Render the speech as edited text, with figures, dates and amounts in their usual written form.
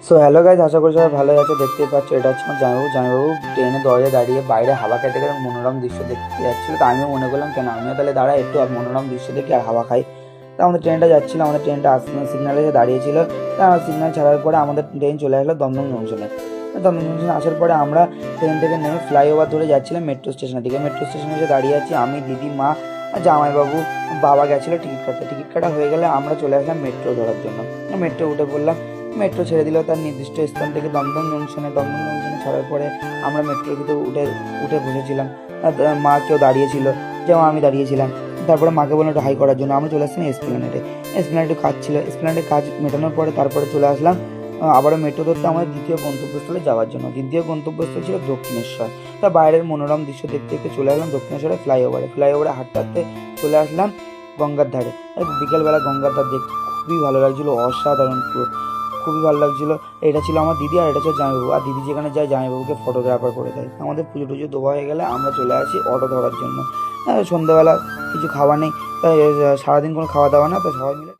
So hello guys, আশা করি সবাই ভালো আছে। দেখতেই পাচ্ছ এটা হচ্ছে আমার জামাইবাবু ট্রেনের দরজায় দাঁড়িয়ে বাইরে হাওয়া খেতে খেতে মনোরম দৃশ্য দেখতে যাচ্ছিলো। তো আমিও মনে করলাম কেন আমিও তাহলে দাঁড়াই একটু আর মনোরম দৃশ্য দেখি আর হাওয়া খাই। তো আমাদের ট্রেনটা যাচ্ছিলো, আমাদের ট্রেনটা সিগনালে এসে দাঁড়িয়েছিল। তা সিগন্যাল ছাড়ার পরে আমাদের ট্রেন চলে আসলো দমদম জংশনে। দমদম জংশনে আসার পরে আমরা ট্রেন থেকে নেমে ফ্লাইওভার ধরে যাচ্ছিলাম মেট্রো স্টেশনের দিকে। মেট্রো স্টেশনে এসে দাঁড়িয়ে আছি আমি, দিদি, মা, জামাইবাবু, বাবা গেছিলো টিকিট কাটা হয়ে গেলে আমরা চলে আসলাম মেট্রো ধরার জন্য। মেট্রো উঠে পড়লাম। মেট্রো ছেড়ে দিল তার নির্দিষ্ট স্থান থেকে দমদম জংশনে ছাড়ার পরে আমরা মেট্রোর ভিতরে উঠে উঠে বসেছিলাম। মা কেউ দাঁড়িয়েছিল, যেমন আমি দাঁড়িয়েছিলাম। তারপরে মাকে বললাম একটু হাই করার জন্য। আমরা চলে আসলাম এসপ্ল্যানেডে কাজ ছিল। এসপ্ল্যানেডে কাজ মেটানোর পরে তারপরে চলে আসলাম আবারও মেট্রো ধরতে আমাদের দ্বিতীয় গন্তব্যস্থলে যাওয়ার জন্য। দ্বিতীয় গন্তব্যস্থল ছিল দক্ষিণেশ্বর। তা বাইরের মনোরম দৃশ্য দেখতে দেখতে চলে আসলাম দক্ষিণেশ্বরের ফ্লাইওভারে হাঁটতে হাঁটতে চলে আসলাম গঙ্গার ধারে। বিকেলবেলা গঙ্গার ধার দেখতে খুবই ভালো লাগছিলো, অসাধারণ পুরো খুবই ভালো লাগছিলো। এটা ছিল আমার দিদি আর এটা ছিল জামাইবাবু। আর দিদি যেখানে যায় জামাইবাবুকে ফটোগ্রাফার করে দেয়। আমাদের পুজো টুজো দেওয়া হয়ে গেলে আমরা চলে আসি অটো ধরার জন্য। সন্ধ্যেবেলা কিছু খাওয়া নেই, তাই সারাদিন কোনো খাওয়া দাওয়া না, তাই সবাই মিলে